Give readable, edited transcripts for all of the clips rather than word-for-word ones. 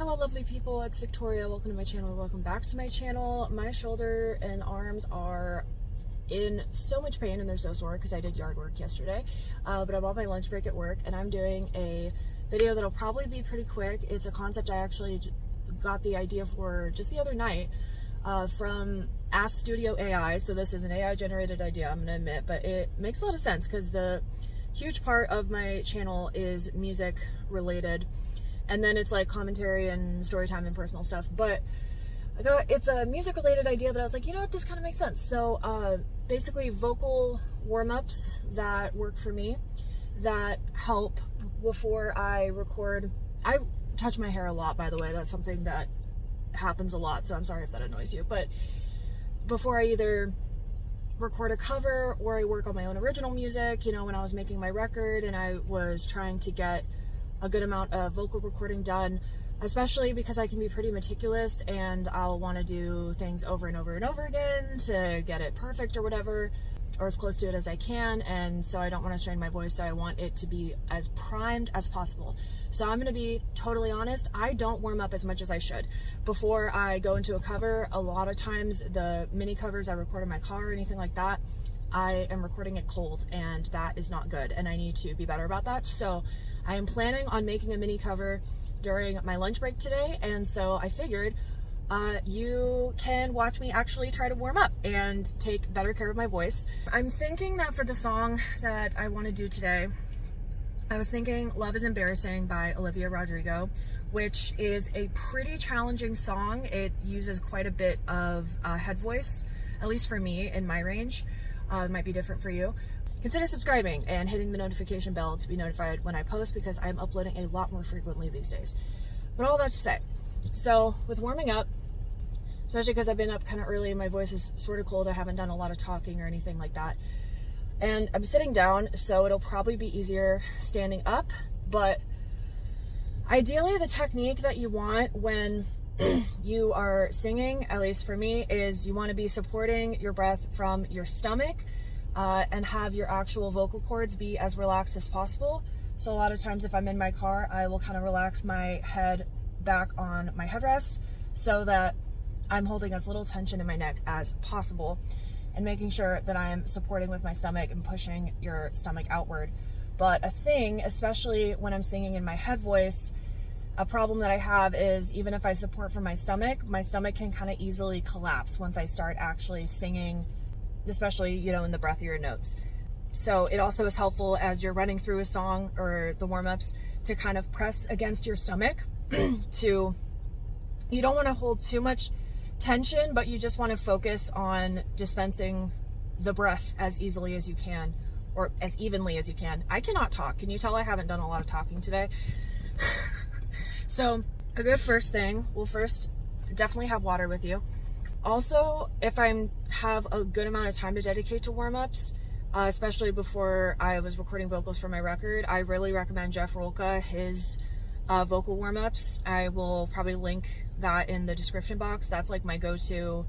Hello lovely people, it's Victoria. Welcome to my channel. Welcome back to my channel. My shoulder and arms are in so much pain and they're so sore because I did yard work yesterday. But I'm on my lunch break at work and I'm doing a video that'll probably be pretty quick. It's a concept I actually got the idea for just the other night from Ask Studio AI. So this is an AI generated idea, I'm gonna admit, but it makes a lot of sense because the huge part of my channel is music related. And then it's like commentary and story time and personal stuff. But it's a music related idea that I was like, you know what, this kind of makes sense. So basically vocal warm-ups that work for me, that help before I record. I touch my hair a lot, by the way. That's something that happens a lot, so I'm sorry if that annoys you. But before I either record a cover or I work on my own original music, you know, when I was making my record and I was trying to get a good amount of vocal recording done, especially because I can be pretty meticulous and I'll want to do things over and over and over again to get it perfect or whatever, or as close to it as I can. And so I don't want to strain my voice, so I want it to be as primed as possible. So I'm going to be totally honest, I don't warm up as much as I should. Before I go into a cover, a lot of times the mini covers I record in my car or anything like that, I am recording it cold and that is not good and I need to be better about that. So I am planning on making a mini cover during my lunch break today, and so I figured you can watch me actually try to warm up and take better care of my voice. I'm thinking that for the song that I want to do today, I was thinking Love is Embarrassing by Olivia Rodrigo, which is a pretty challenging song. It uses quite a bit of head voice, at least for me in my range. It might be different for you. Consider subscribing and hitting the notification bell to be notified when I post, because I'm uploading a lot more frequently these days. But all that to say, so with warming up, especially because I've been up kind of early and my voice is sort of cold, I haven't done a lot of talking or anything like that. And I'm sitting down, so it'll probably be easier standing up. But ideally, the technique that you want when you are singing, at least for me, is you want to be supporting your breath from your stomach and have your actual vocal cords be as relaxed as possible. So a lot of times if I'm in my car, I will kind of relax my head back on my headrest so that I'm holding as little tension in my neck as possible and making sure that I am supporting with my stomach and pushing your stomach outward. But a thing, especially when I'm singing in my head voice, a problem that I have is even if I support from my stomach can kind of easily collapse once I start actually singing, especially, you know, in the breathier notes. So it also is helpful as you're running through a song or the warm-ups to kind of press against your stomach you don't want to hold too much tension, but you just want to focus on dispensing the breath as easily as you can, or as evenly as you can. I cannot talk. Can you tell I haven't done a lot of talking today? So a good first thing, we'll first definitely have water with you. Also, if I have a good amount of time to dedicate to warm-ups, especially before I was recording vocals for my record, I really recommend Jeff Rolka, his vocal warm-ups. I will probably link that in the description box. That's like my go-to.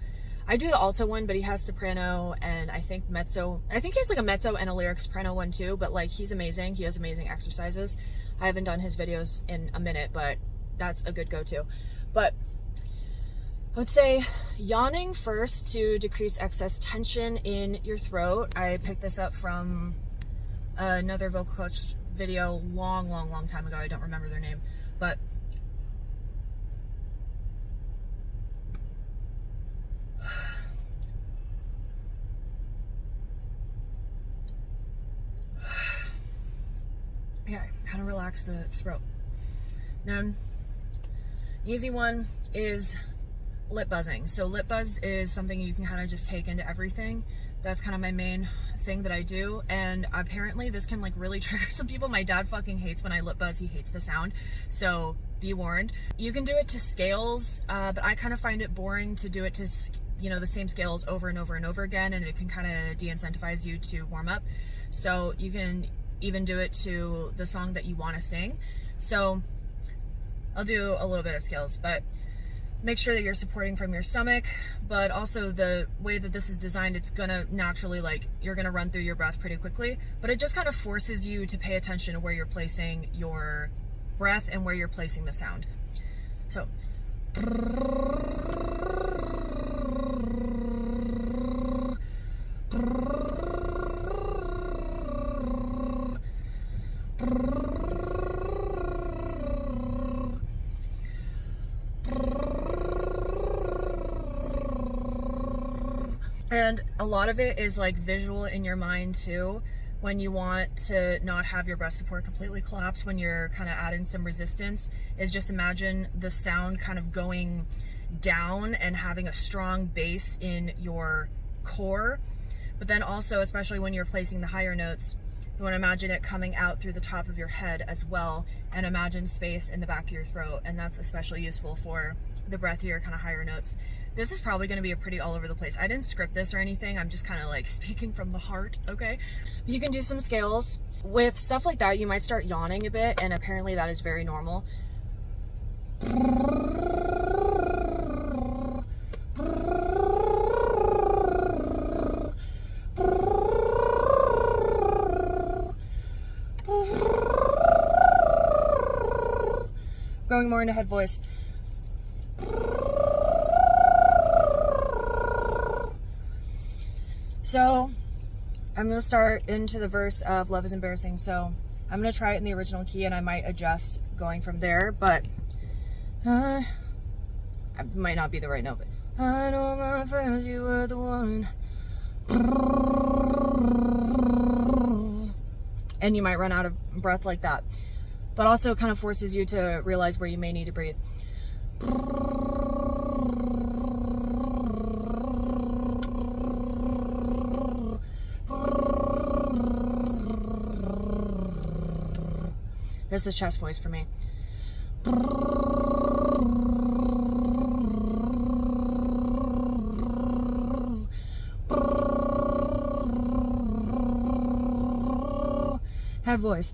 I do the alto one, but he has soprano and I think mezzo. I think he has like a mezzo and a lyric soprano one too, but like he's amazing. He has amazing exercises. I haven't done his videos in a minute, but that's a good go-to. But I would say yawning first to decrease excess tension in your throat. I picked this up from another vocal coach video long time ago. I don't remember their name, but yeah, kind of relax the throat. Then easy one is lip buzzing. So lip buzz is something you can kind of just take into everything. That's kind of my main thing that I do, and apparently this can like really trigger some people. My dad fucking hates when I lip buzz. He hates the sound, so be warned. You can do it to scales, but I kind of find it boring to do it to, you know, the same scales over and over and over again, and it can kind of de-incentivize you to warm up. So you can even do it to the song that you want to sing. So I'll do a little bit of scales, but make sure that you're supporting from your stomach, but also the way that this is designed, it's gonna naturally, like, you're gonna run through your breath pretty quickly, but it just kind of forces you to pay attention to where you're placing your breath and where you're placing the sound. So. And a lot of it is like visual in your mind too. When you want to not have your breast support completely collapse, when you're kind of adding some resistance, is just imagine the sound kind of going down and having a strong bass in your core. But then also, especially when you're placing the higher notes, you want to imagine it coming out through the top of your head as well, and imagine space in the back of your throat. And that's especially useful for the breathier kind of higher notes. This is probably going to be a pretty all over the place. I didn't script this or anything. I'm just kind of like speaking from the heart, okay? You can do some scales. With stuff like that, you might start yawning a bit, and apparently that is very normal. Going more into head voice. So I'm going to start into the verse of Love is Embarrassing. So I'm going to try it in the original key, and I might adjust going from there, but it might not be the right note. But I know my friends, you were the one. And you might run out of breath like that. But also kind of forces you to realize where you may need to breathe. This is chest voice for me. Head voice.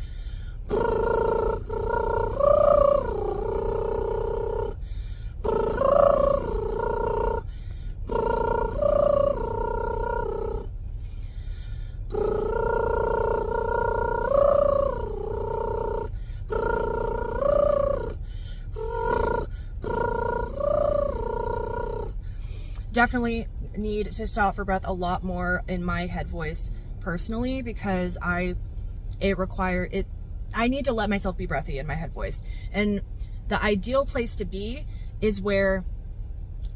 Definitely need to stop for breath a lot more in my head voice personally, because I need to let myself be breathy in my head voice. And the ideal place to be is where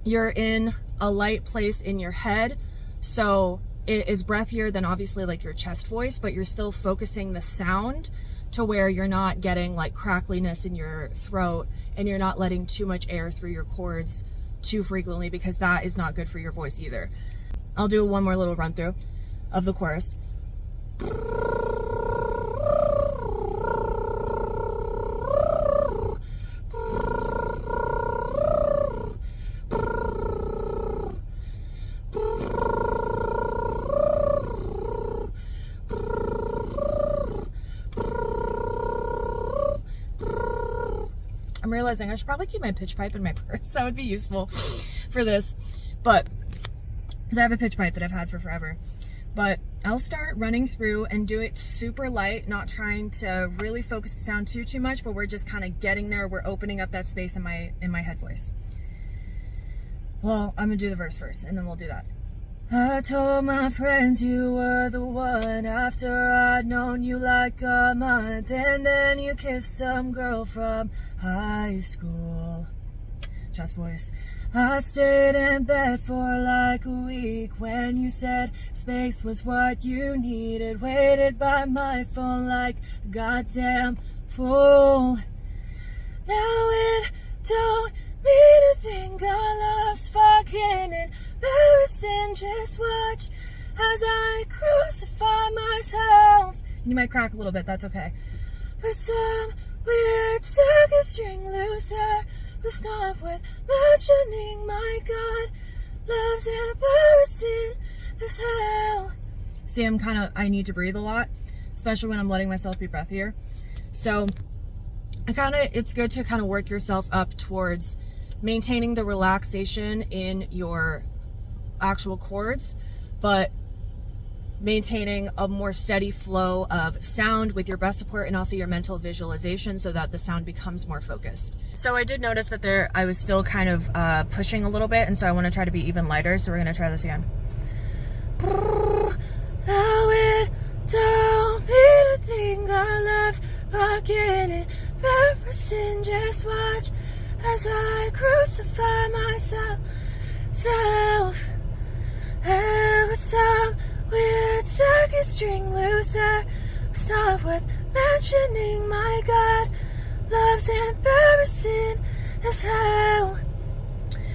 you're in a light place in your head, so it is breathier than obviously like your chest voice, but you're still focusing the sound to where you're not getting like crackliness in your throat, and you're not letting too much air through your cords too frequently, because that is not good for your voice either. I'll do one more little run through of the chorus. I'm realizing I should probably keep my pitch pipe in my purse. That would be useful for this, but because I have a pitch pipe that I've had for forever. But I'll start running through and do it super light, not trying to really focus the sound too much, but we're just kind of getting there. We're opening up that space in my head voice. Well, I'm gonna do the verse first, and then we'll do that. I told my friends you were the one after I'd known you like a month, and then you kissed some girl from high school. Chest voice. I stayed in bed for like a week when you said space was what you needed. Waited by my phone like a goddamn fool. Now it don't mean a thing. Our love's fucking embarrassing. Just watch as I crucify myself. And you might crack a little bit, that's okay. For some weird second string loser who's not worth mentioning. My God, love's embarrassing as hell. See, I need to breathe a lot, especially when I'm letting myself be breathier. So it's good to kind of work yourself up towards maintaining the relaxation in your actual chords, but maintaining a more steady flow of sound with your breath support and also your mental visualization so that the sound becomes more focused. So I did notice that I was still kind of pushing a little bit, and so I want to try to be even lighter, so we're going to try this again. Now it don't mean a thing, our lives fucking embarrassing. Just watch as I crucify myself. There was some weird circuit string looser. Start with mentioning my God. Love's embarrassing as hell.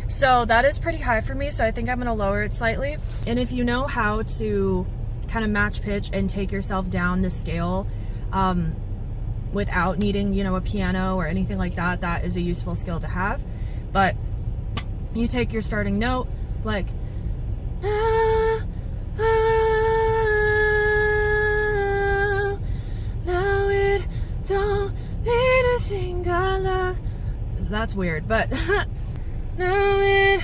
So that is pretty high for me, so I think I'm going to lower it slightly. And if you know how to kind of match pitch and take yourself down the scale without needing, you know, a piano or anything like that, that is a useful skill to have. But you take your starting note, like, now it don't mean a thing, I love. That's weird, but now it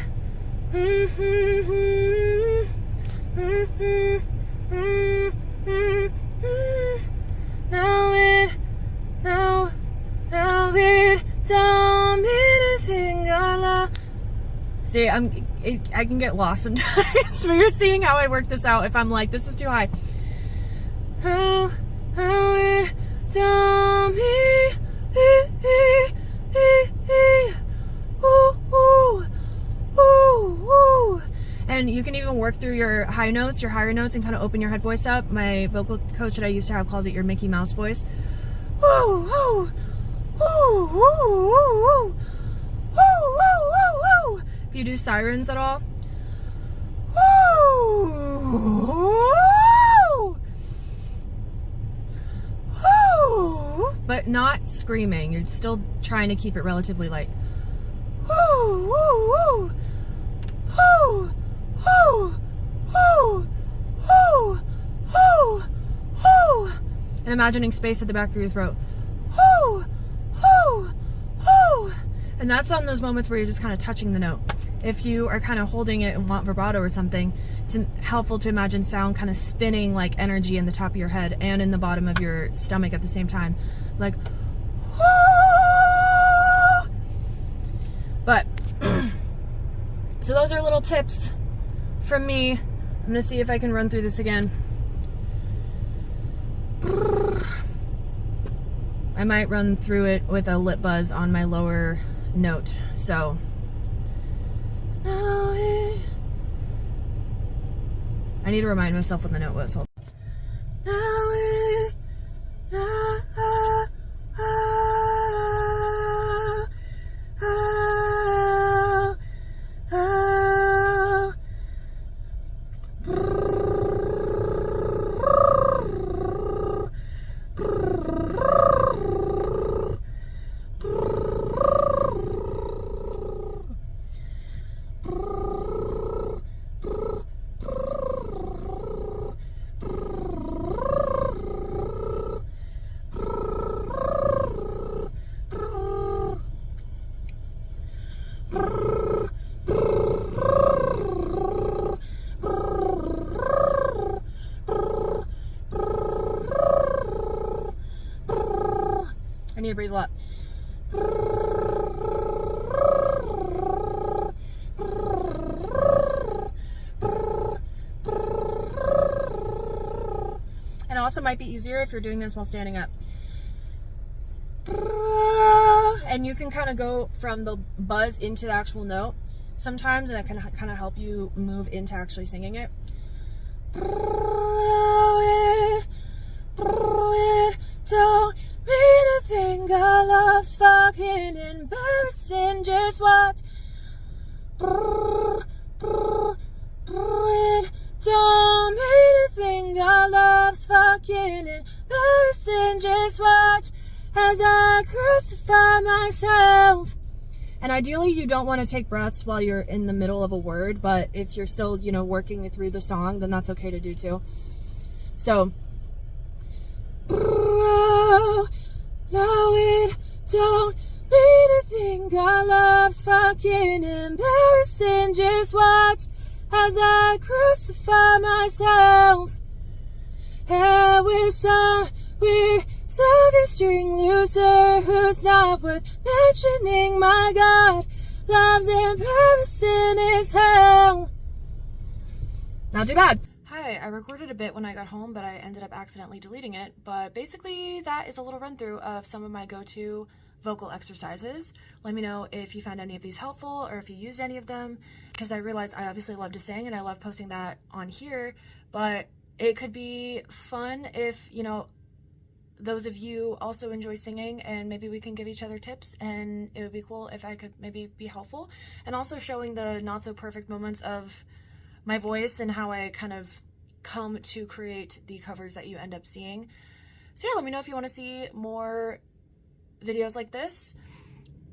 now it don't mean a thing, I love. See, I can get lost sometimes, but you're seeing how I work this out if I'm like, this is too high. Now it don't mean and you can even work through your high notes, your higher notes, and kind of open your head voice up. My vocal coach that I used to have calls it your Mickey Mouse voice. Woo, woo, woo, woo, woo, woo, woo, woo. If you do sirens at all, woo, woo, but not screaming. You're still trying to keep it relatively light. Woo, woo, woo, woo. Woo, woo, woo, woo, woo. And imagining space at the back of your throat. Woo, woo, woo. And that's on those moments where you're just kind of touching the note. If you are kind of holding it and want vibrato or something, it's helpful to imagine sound kind of spinning like energy in the top of your head and in the bottom of your stomach at the same time. Like, woo. But, so those are little tips from me. I'm gonna see if I can run through this again. I might run through it with a lip buzz on my lower note. So now I need to remind myself what the note was. Hold on. I need to breathe a lot. And it also might be easier if you're doing this while standing up. And you can kind of go from the buzz into the actual note sometimes, and that can kind of help you move into actually singing it. Don't mean a thing, our love's fucking embarrassing. Just watch. It don't mean a thing, our love's fucking embarrassing. Just watch as I crucify myself. And ideally, you don't want to take breaths while you're in the middle of a word, but if you're still, working through the song, then that's okay to do too. So, no, it don't mean a thing, our love's fucking embarrassing. Just watch as I crucify myself. And with some weird socket string loser who's not worth mentioning. My God, love's embarrassing as hell. Not too bad. Hi, I recorded a bit when I got home, but I ended up accidentally deleting it. But basically, that is a little run through of some of my go-to vocal exercises. Let me know if you found any of these helpful or if you used any of them, because I realized I obviously love to sing and I love posting that on here, but it could be fun if, you know, those of you also enjoy singing, and maybe we can give each other tips, and it would be cool if I could maybe be helpful. And also showing the not so perfect moments of my voice and how I kind of come to create the covers that you end up seeing. So yeah, let me know if you want to see more videos like this.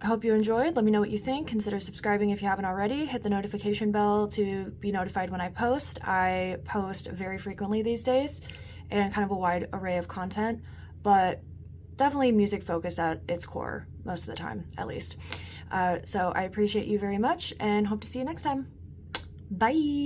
I hope you enjoyed. Let me know what you think. Consider subscribing if you haven't already. Hit the notification bell to be notified when I post. I post very frequently these days and kind of a wide array of content, but definitely music focused at its core most of the time, at least. So I appreciate you very much and hope to see you next time. Bye.